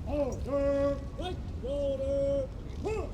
Order! Right order! Huh.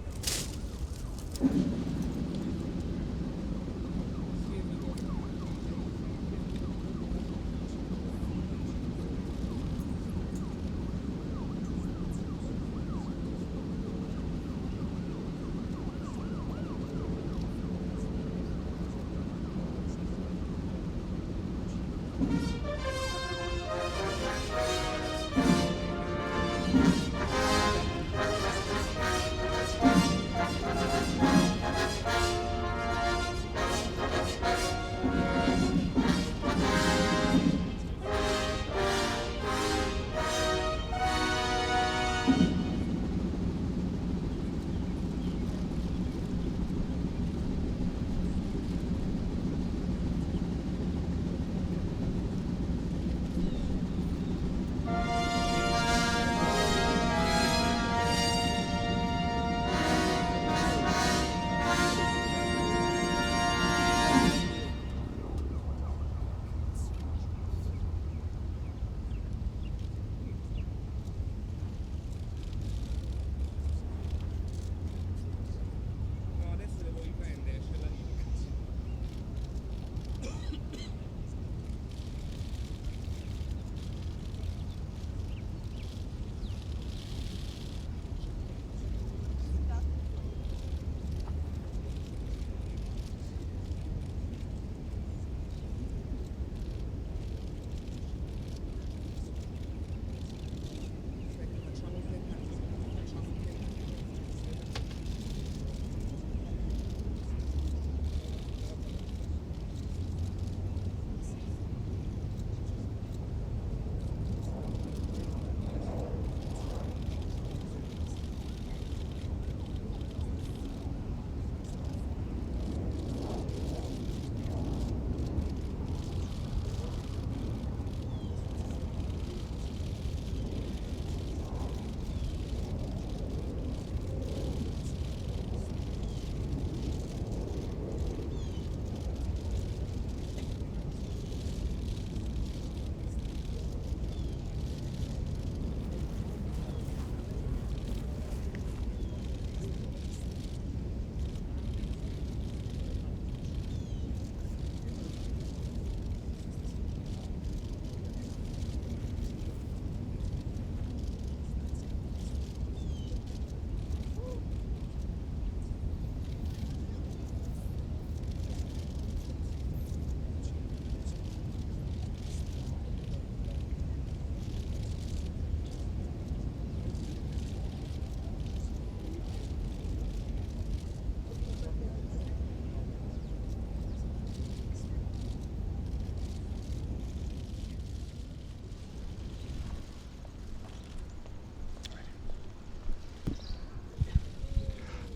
No, adesso devo riprendere, c'è la linea. Aspetta, facciamo un tentativo, facciamo un tentativo.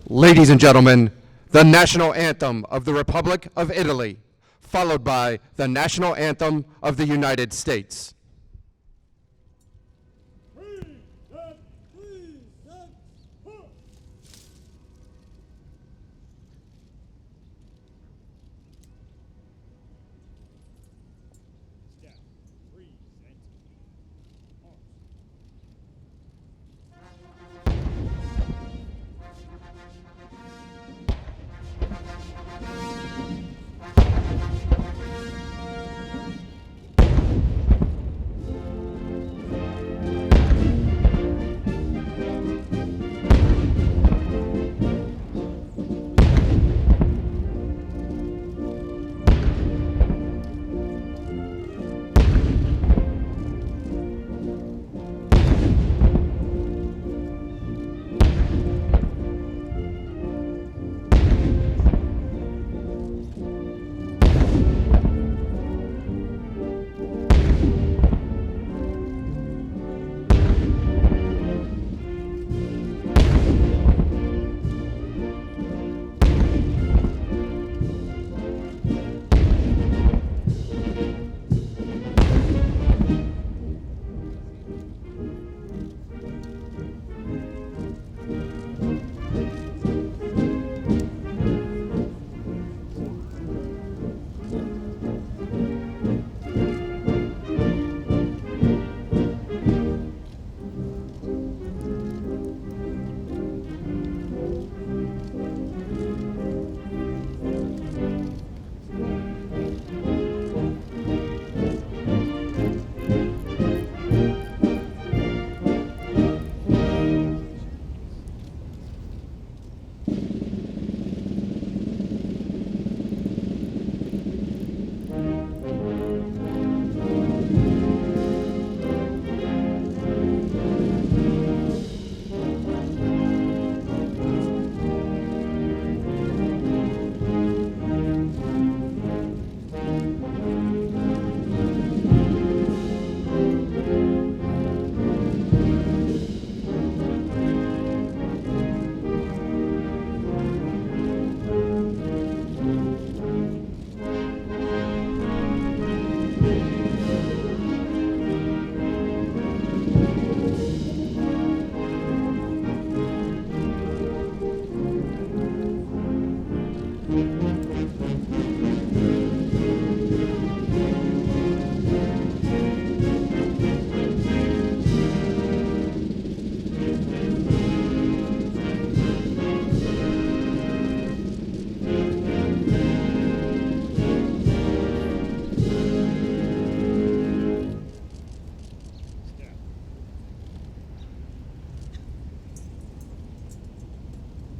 Ladies and gentlemen, the national anthem of the Republic of Italy, followed by the national anthem of the United States. Freedom! Freedom! Huh. Step, present, arms.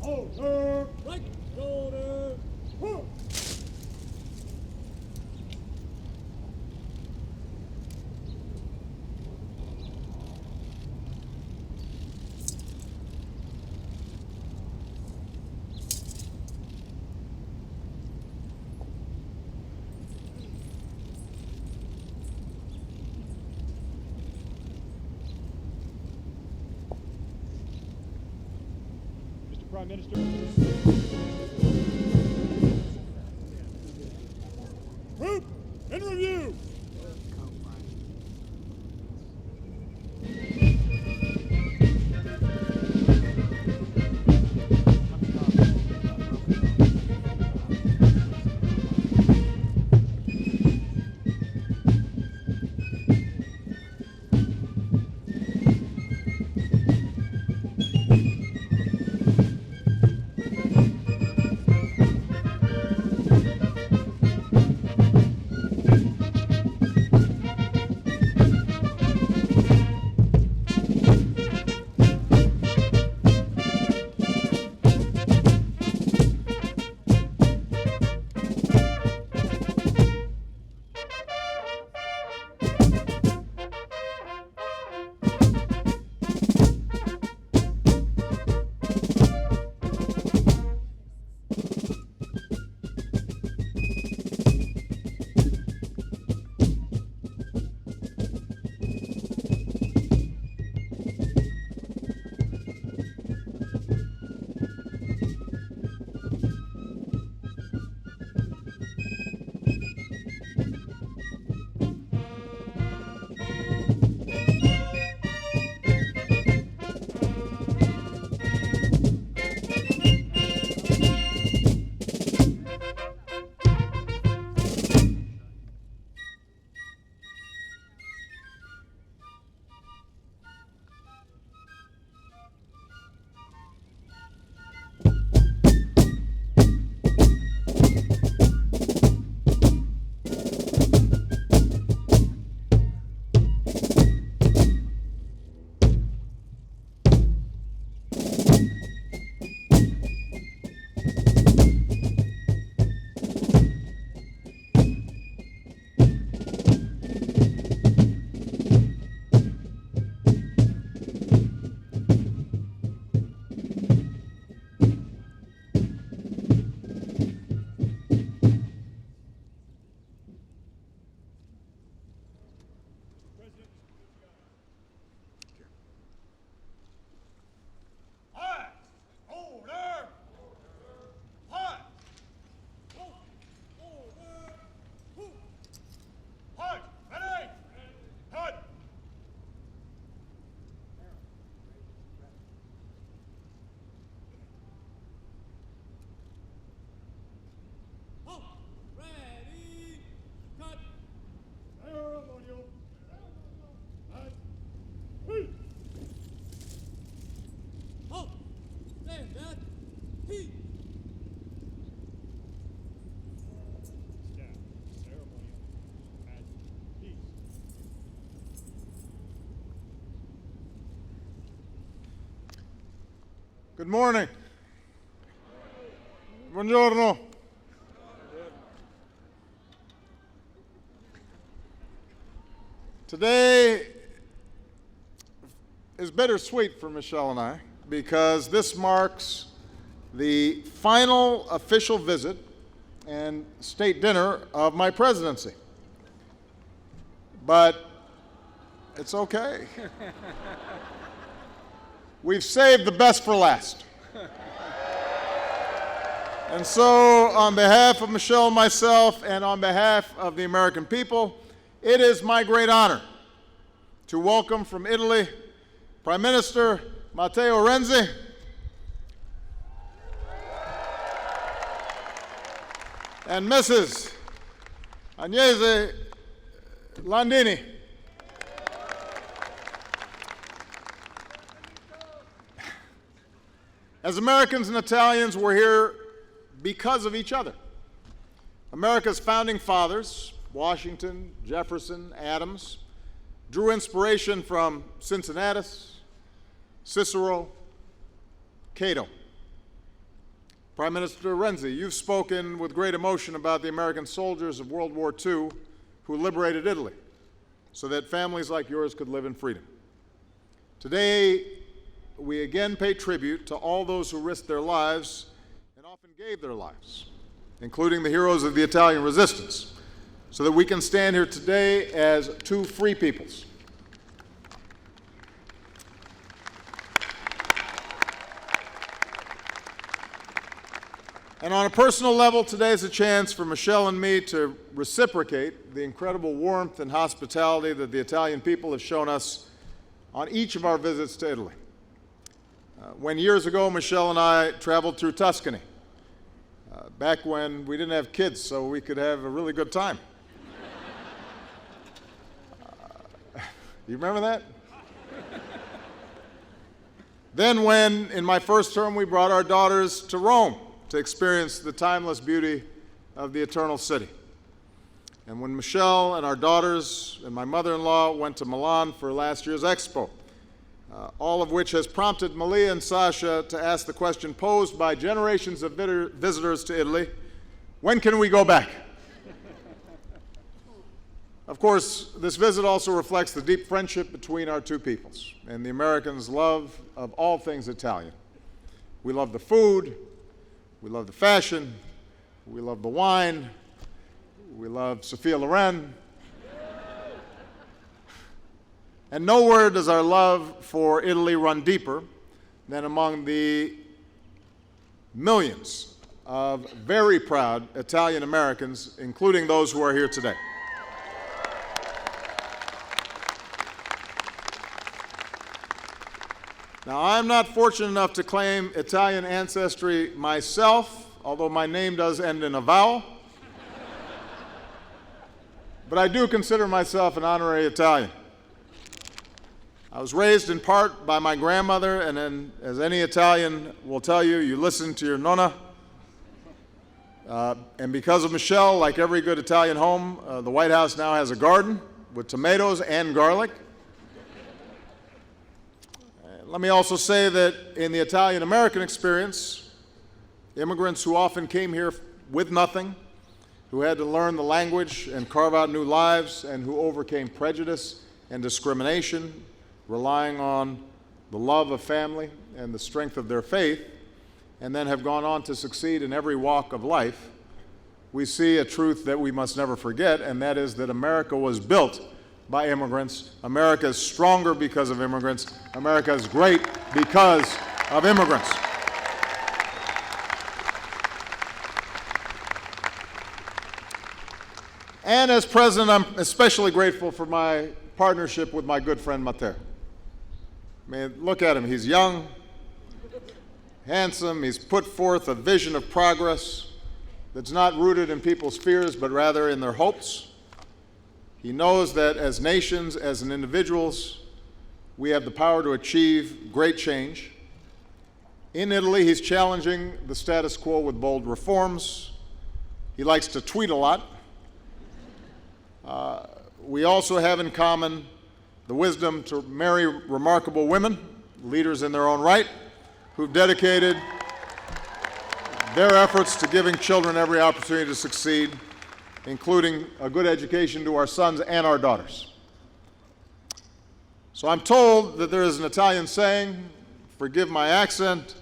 Shoulder, right shoulder. Huh. Mr. Prime Minister. Group in review. Good morning. Buongiorno. Today is bittersweet for Michelle and I because this marks the final official visit and state dinner of my presidency. But it's okay. We've saved the best for last. And so, on behalf of Michelle and myself, and on behalf of the American people, it is my great honor to welcome from Italy Prime Minister Matteo Renzi, and Mrs. Agnese Landini. As Americans and Italians, we're here because of each other. America's founding fathers, Washington, Jefferson, Adams, drew inspiration from Cincinnatus, Cicero, Cato. Prime Minister Renzi, you've spoken with great emotion about the American soldiers of World War II who liberated Italy so that families like yours could live in freedom. Today, we again pay tribute to all those who risked their lives and often gave their lives, including the heroes of the Italian resistance, so that we can stand here today as two free peoples. And on a personal level, today is a chance for Michelle and me to reciprocate the incredible warmth and hospitality that the Italian people have shown us on each of our visits to Italy. When years ago, Michelle and I traveled through Tuscany, back when we didn't have kids, so we could have a really good time. You remember that? Then when, in my first term, we brought our daughters to Rome to experience the timeless beauty of the Eternal City. And when Michelle and our daughters and my mother-in-law went to Milan for last year's Expo, all of which has prompted Malia and Sasha to ask the question posed by generations of visitors to Italy: when can we go back? Of course, this visit also reflects the deep friendship between our two peoples and the Americans' love of all things Italian. We love the food, we love the fashion, we love the wine, we love Sophia Loren. And nowhere does our love for Italy run deeper than among the millions of very proud Italian Americans, including those who are here today. Now, I'm not fortunate enough to claim Italian ancestry myself, although my name does end in a vowel. But I do consider myself an honorary Italian. I was raised in part by my grandmother, and then, as any Italian will tell you, you listen to your nonna. And because of Michelle, like every good Italian home, the White House now has a garden with tomatoes and garlic. Let me also say that in the Italian-American experience, immigrants who often came here with nothing, who had to learn the language and carve out new lives, and who overcame prejudice and discrimination, relying on the love of family and the strength of their faith, and then have gone on to succeed in every walk of life, we see a truth that we must never forget, and that is that America was built by immigrants. America is stronger because of immigrants. America is great because of immigrants. And as president, I'm especially grateful for my partnership with my good friend Matteo. I mean, look at him. He's young, handsome. He's put forth a vision of progress that's not rooted in people's fears, but rather in their hopes. He knows that as nations, as individuals, we have the power to achieve great change. In Italy, he's challenging the status quo with bold reforms. He likes to tweet a lot. We also have in common the wisdom to marry remarkable women, leaders in their own right, who've dedicated their efforts to giving children every opportunity to succeed, including a good education to our sons and our daughters. So I'm told that there is an Italian saying, forgive my accent,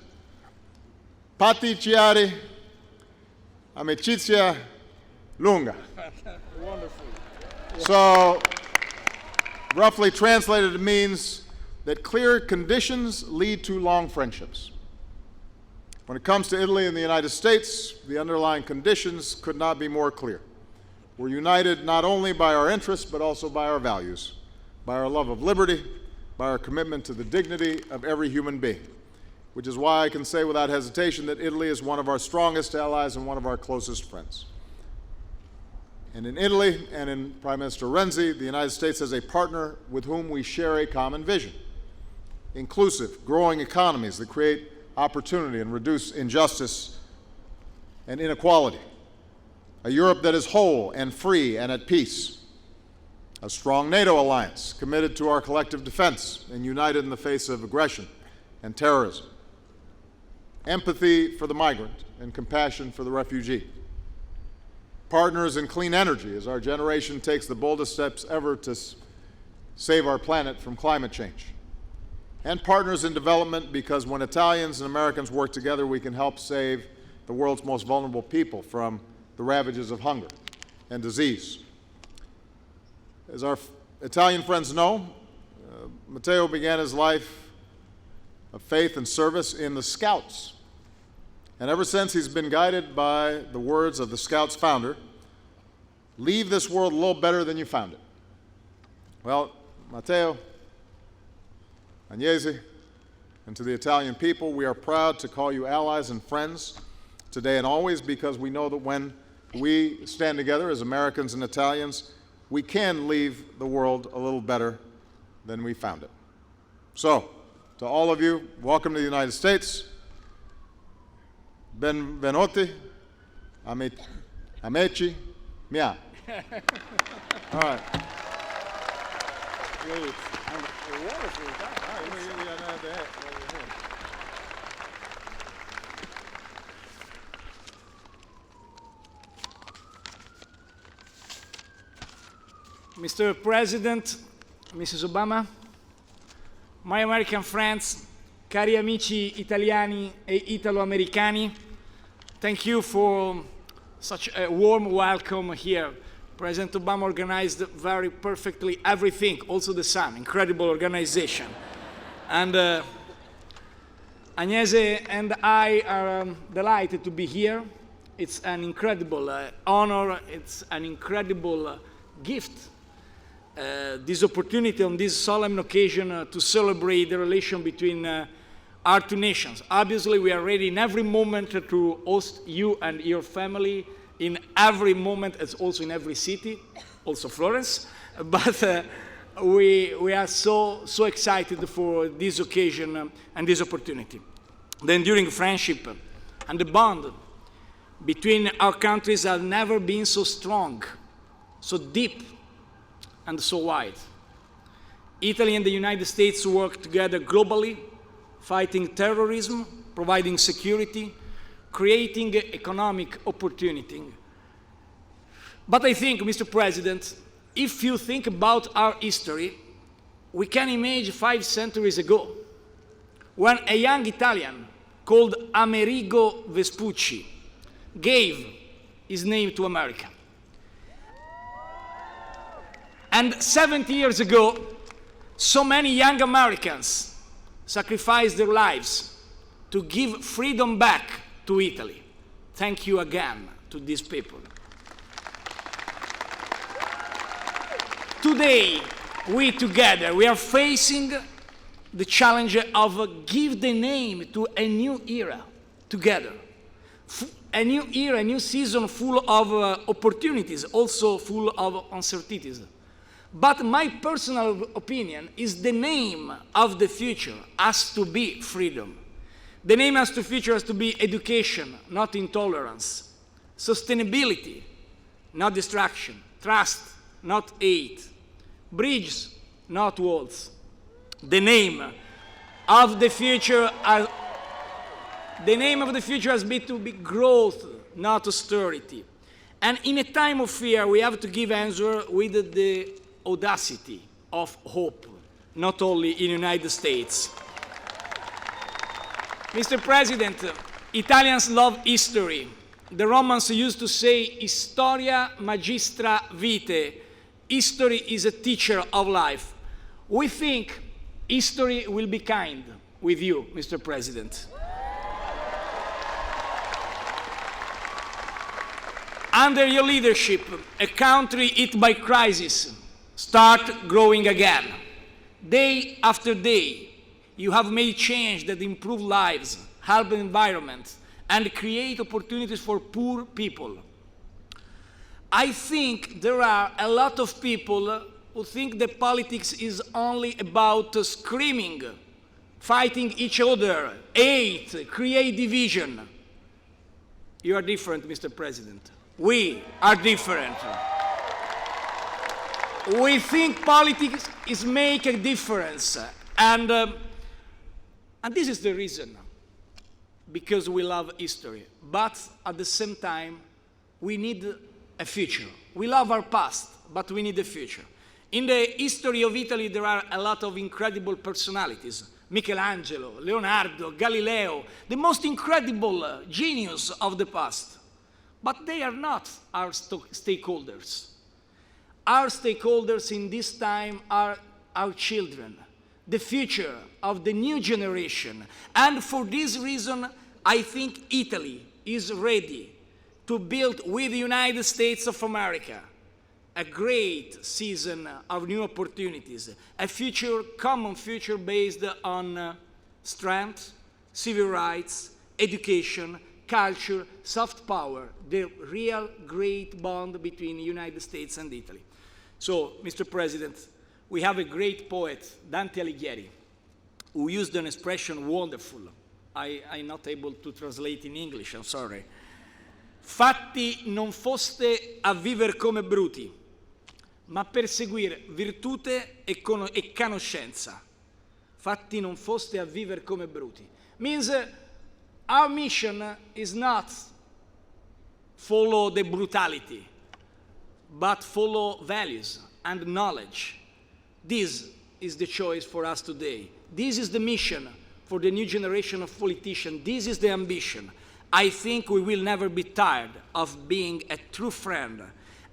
patti chiari, amicizia lunga. Wonderful. So, roughly translated, it means that clear conditions lead to long friendships. When it comes to Italy and the United States, the underlying conditions could not be more clear. We're united not only by our interests, but also by our values, by our love of liberty, by our commitment to the dignity of every human being, which is why I can say without hesitation that Italy is one of our strongest allies and one of our closest friends. And in Italy and in Prime Minister Renzi, the United States has a partner with whom we share a common vision: inclusive, growing economies that create opportunity and reduce injustice and inequality, a Europe that is whole and free and at peace, a strong NATO alliance committed to our collective defense and united in the face of aggression and terrorism, empathy for the migrant, and compassion for the refugee. Partners in clean energy, as our generation takes the boldest steps ever to save our planet from climate change. And partners in development, because when Italians and Americans work together, we can help save the world's most vulnerable people from the ravages of hunger and disease. As our Italian friends know, Matteo began his life of faith and service in the Scouts. And ever since, he's been guided by the words of the Scouts founder, "Leave this world a little better than you found it." Well, Matteo, Agnese, and to the Italian people, we are proud to call you allies and friends today and always, because we know that when we stand together as Americans and Italians, we can leave the world a little better than we found it. So, to all of you, welcome to the United States. Benvenuti, amici miei. All right. Mr. President, Mrs. Obama, my American friends, cari amici italiani e italo-americani, thank you for such a warm welcome here. President Obama organized very perfectly everything, also the sun, incredible organization. And Agnese and I are delighted to be here. It's an incredible honor, it's an incredible gift. This opportunity on this solemn occasion to celebrate the relation between our two nations. Obviously, we are ready in every moment to host you and your family, in every moment, as also in every city, also Florence. But we are so excited for this occasion and this opportunity. The enduring friendship and the bond between our countries have never been so strong, so deep, and so wide. Italy and the United States work together globally, fighting terrorism, providing security, creating economic opportunity. But I think, Mr. President, if you think about our history, we can imagine 5 centuries ago, when a young Italian called Amerigo Vespucci gave his name to America. And 70 years ago, so many young Americans sacrificed their lives to give freedom back to Italy. Thank you again to these people. Today, we together, we are facing the challenge of give the name to a new era together. A new era, a new season full of opportunities, also full of uncertainties. But my personal opinion is the name of the future has to be freedom. The name of the future has to be education, not intolerance. Sustainability, not destruction. Trust, not hate. Bridges, not walls. The name of the future has to be growth, not austerity. And in a time of fear, we have to give answer with the audacity of hope, not only in the United States. Mr. President, Italians love history. The Romans used to say, historia magistra vitae. History is a teacher of life. We think history will be kind with you, Mr. President. Under your leadership, a country hit by crisis start growing again. Day after day, you have made change that improve lives, help the environment, and create opportunities for poor people. I think there are a lot of people who think that politics is only about screaming, fighting each other, hate, create division. You are different, Mr. President. We are different. We think politics is make a difference, and this is the reason. because we love history. But at the same time, we need a future. We love our past, but we need a future. In the history of Italy, there are a lot of incredible personalities. Michelangelo, Leonardo, Galileo, the most incredible genius of the past. But they are not our stakeholders. Our stakeholders in this time are our children, the future of the new generation. And for this reason, I think Italy is ready to build with the United States of America a great season of new opportunities, a future, common future based on strength, civil rights, education, culture, soft power, the real great bond between the United States and Italy. So, Mr. President, we have a great poet, Dante Alighieri, who used an expression wonderful. I'm not able to translate in English, I'm sorry. Fatti non foste a viver come bruti, ma perseguire virtute e conoscenza. Fatti non foste a viver come bruti. Means our mission is not follow the brutality, but follow values and knowledge. This is the choice for us today. This is the mission for the new generation of politicians. This is the ambition. I think we will never be tired of being a true friend,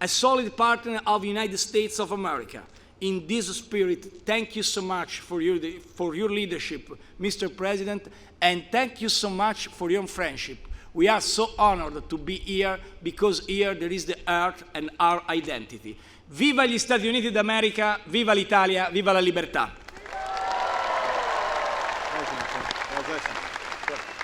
a solid partner of the United States of America. In this spirit, thank you so much for your leadership, Mr. President, and thank you so much for your friendship. We are so honored to be here because here there is the heart and our identity. Viva gli Stati Uniti d'America, viva l'Italia, viva la libertà. Thank you.